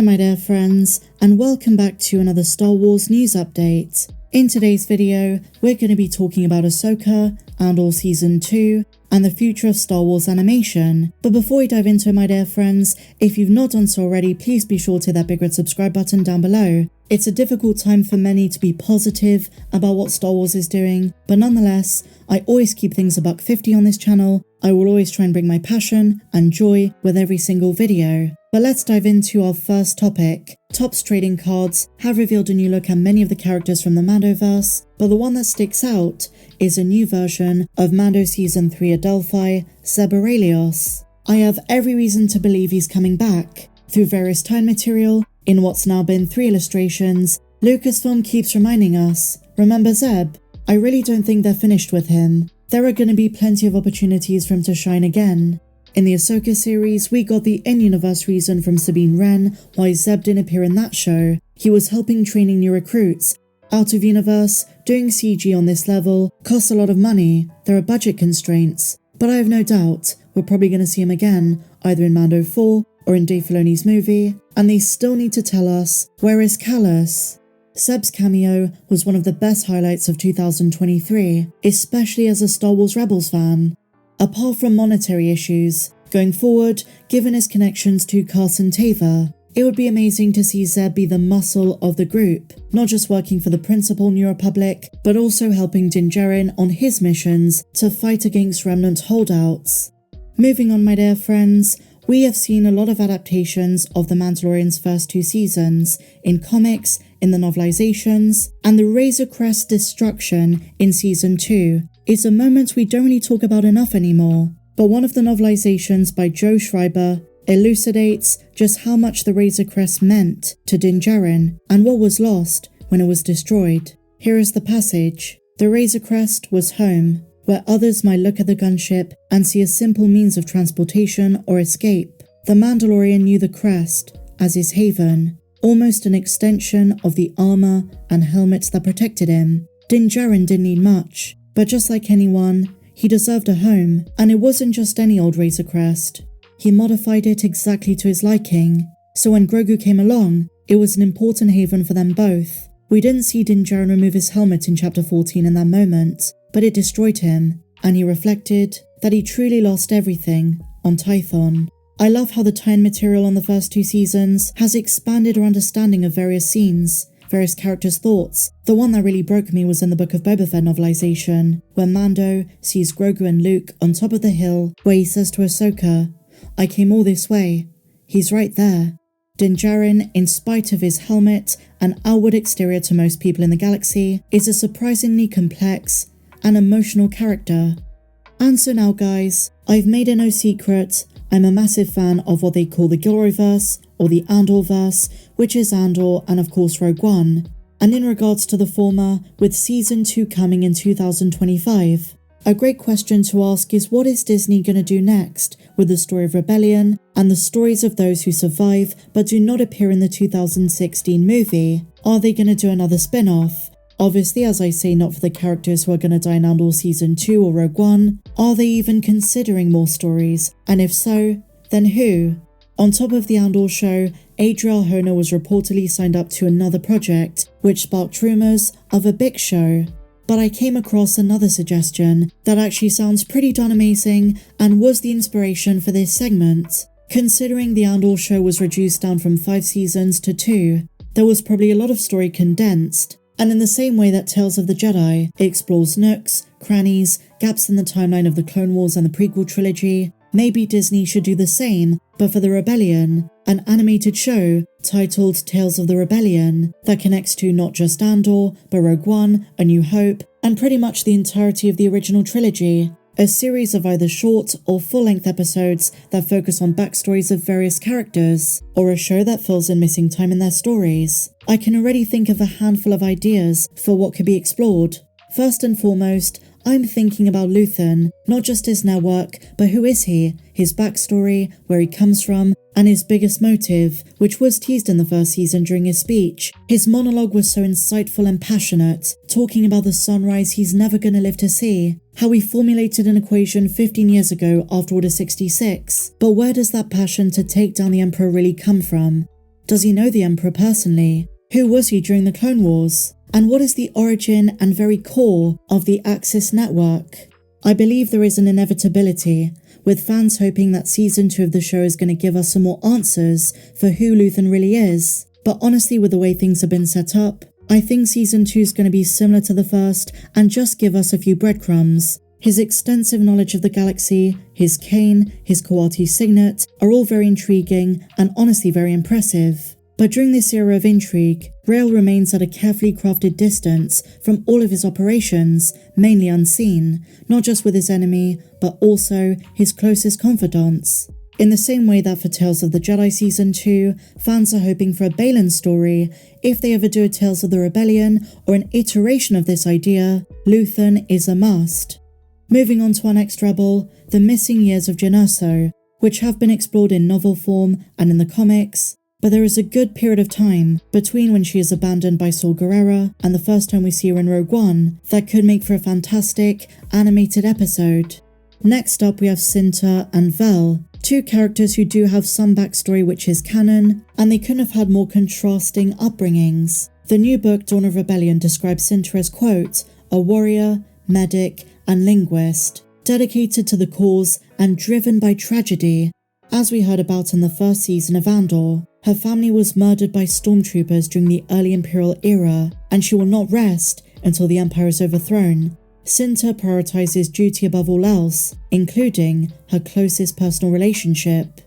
Hello my dear friends, and welcome back to another Star Wars news update. In today's video, we're going to be talking about Ahsoka, ANDOR Season 2, and the future of Star Wars animation. But before we dive into it, my dear friends, if you've not done so already, please be sure to hit that big red subscribe button down below. It's a difficult time for many to be positive about what Star Wars is doing, but nonetheless, I always keep things $1.50 on this channel. I will always try and bring my passion and joy with every single video. But let's dive into our first topic. Topps trading cards have revealed a new look at many of the characters from the Mandoverse, but the one that sticks out is a new version of Mando Season 3 Adelphi, Zeb Orrelios. I have every reason to believe he's coming back. Through various time material, in what's now been 3 illustrations, Lucasfilm keeps reminding us, remember Zeb? I really don't think they're finished with him. There are going to be plenty of opportunities for him to shine again. In the Ahsoka series, we got the in-universe reason from Sabine Wren why Zeb didn't appear in that show. He was helping training new recruits. Out of universe, doing CG on this level costs a lot of money. There are budget constraints. But I have no doubt we're probably going to see him again, either in Mando 4 or in Dave Filoni's movie. And they still need to tell us, where is Callus? Zeb's cameo was one of the best highlights of 2023, especially as a Star Wars Rebels fan. Apart from monetary issues, going forward, given his connections to Carson Tava, it would be amazing to see Zeb be the muscle of the group, not just working for the Principal New Republic, but also helping Djarin on his missions to fight against remnant holdouts. Moving on, my dear friends, we have seen a lot of adaptations of The Mandalorian's first 2 seasons, in comics, in the novelizations, and the Razor Crest destruction in Season 2 is a moment we don't really talk about enough anymore. But one of the novelizations by Joe Schreiber elucidates just how much the Razor Crest meant to Djarin and what was lost when it was destroyed. Here is the passage. The Razor Crest was home, where others might look at the gunship and see a simple means of transportation or escape. The Mandalorian knew the crest as his haven, almost an extension of the armor and helmets that protected him. Djarin didn't need much, but just like anyone, he deserved a home, and it wasn't just any old Razor Crest. He modified it exactly to his liking, so when Grogu came along, it was an important haven for them both. We didn't see Djarin remove his helmet in Chapter 14 in that moment, but it destroyed him, and he reflected that he truly lost everything on Tython. I love how the time material on the first 2 seasons has expanded our understanding of various scenes, various characters' thoughts. The one that really broke me was in the Book of Boba Fett novelization, where Mando sees Grogu and Luke on top of the hill, where he says to Ahsoka, "I came all this way." He's right there. Djarin, in spite of his helmet and outward exterior to most people in the galaxy, is a surprisingly complex and emotional character. And so now guys, I've made it no secret, I'm a massive fan of what they call the Gilroyverse, or the Andorverse, which is Andor and of course Rogue One. And in regards to the former, with Season 2 coming in 2025, a great question to ask is, what is Disney going to do next with the story of rebellion and the stories of those who survive but do not appear in the 2016 movie? Are they going to do another spin-off? Obviously, as I say, not for the characters who are going to die in Andor Season 2 or Rogue One. Are they even considering more stories? And if so, then who? On top of the Andor show, Adriel Honer was reportedly signed up to another project, which sparked rumours of a big show. But I came across another suggestion that actually sounds pretty darn amazing and was the inspiration for this segment. Considering the Andor show was reduced down from 5 seasons to 2, there was probably a lot of story condensed. And in the same way that Tales of the Jedi explores nooks, crannies, gaps in the timeline of the Clone Wars and the prequel trilogy, maybe Disney should do the same, but for the Rebellion, an animated show titled Tales of the Rebellion that connects to not just Andor, but Rogue One, A New Hope, and pretty much the entirety of the original trilogy. A series of either short or full-length episodes that focus on backstories of various characters, or a show that fills in missing time in their stories. I can already think of a handful of ideas for what could be explored. First and foremost, I'm thinking about Luthen, not just his network, but who is he, his backstory, where he comes from, and his biggest motive, which was teased in the first season during his speech. His monologue was so insightful and passionate, talking about the sunrise he's never going to live to see, how he formulated an equation 15 years ago after Order 66. But where does that passion to take down the Emperor really come from? Does he know the Emperor personally? Who was he during the Clone Wars? And what is the origin and very core of the Axis network? I believe there is an inevitability, with fans hoping that season 2 of the show is going to give us some more answers for who Luthen really is. But honestly, with the way things have been set up, I think season 2 is going to be similar to the first and just give us a few breadcrumbs. His extensive knowledge of the galaxy, his cane, his Kawati signet are all very intriguing and honestly very impressive. But during this era of intrigue, Rael remains at a carefully crafted distance from all of his operations, mainly unseen, not just with his enemy, but also his closest confidants. In the same way that for Tales of the Jedi Season 2, fans are hoping for a Balin story, if they ever do a Tales of the Rebellion or an iteration of this idea, Luthen is a must. Moving on to our next rebel, the missing years of Jyn Erso, which have been explored in novel form and in the comics, but there is a good period of time between when she is abandoned by Saw Gerrera and the first time we see her in Rogue One that could make for a fantastic animated episode. Next up we have Cinta and Vel, two characters who do have some backstory which is canon, and they couldn't have had more contrasting upbringings. The new book Dawn of Rebellion describes Cinta as, quote, a warrior, medic, and linguist, dedicated to the cause and driven by tragedy. As we heard about in the first season of ANDOR, her family was murdered by stormtroopers during the early Imperial era, and she will not rest until the Empire is overthrown. Cinta prioritizes duty above all else, including her closest personal relationship.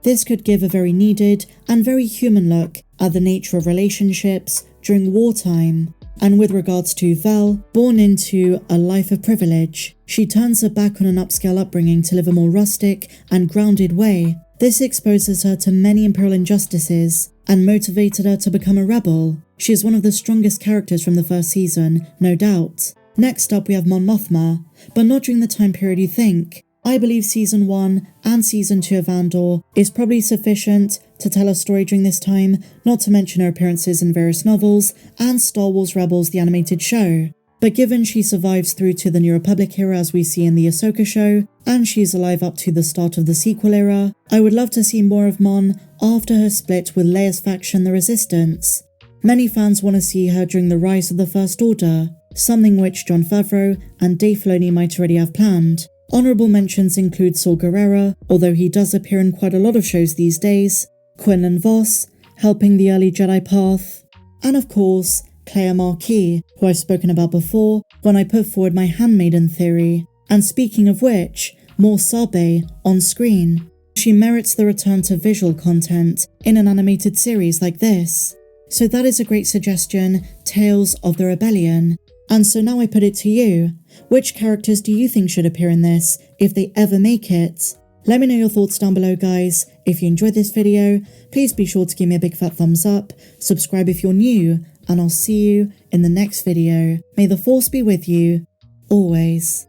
This could give a very needed and very human look at the nature of relationships during wartime. And with regards to Vel, born into a life of privilege, she turns her back on an upscale upbringing to live a more rustic and grounded way. This exposes her to many Imperial injustices and motivated her to become a rebel. She is one of the strongest characters from the first season, no doubt. Next up we have Mon Mothma, but not during the time period you think. I believe Season 1 and Season 2 of ANDOR is probably sufficient to tell a story during this time, not to mention her appearances in various novels and Star Wars Rebels the animated show. But given she survives through to the New Republic era as we see in the Ahsoka show, and she's alive up to the start of the sequel era, I would love to see more of Mon after her split with Leia's faction the Resistance. Many fans want to see her during the rise of the First Order, something which Jon Favreau and Dave Filoni might already have planned. Honourable mentions include Saw Gerrera, although he does appear in quite a lot of shows these days, Quinlan Vos, helping the early Jedi path, and of course, Clea Marquis, who I've spoken about before when I put forward my handmaiden theory. And speaking of which, more Sabe on screen. She merits the return to visual content in an animated series like this. So that is a great suggestion, Tales of the Rebellion. And so now I put it to you, which characters do you think should appear in this, if they ever make it? Let me know your thoughts down below, guys. If you enjoyed this video, please be sure to give me a big fat thumbs up, subscribe if you're new, and I'll see you in the next video. May the Force be with you, always.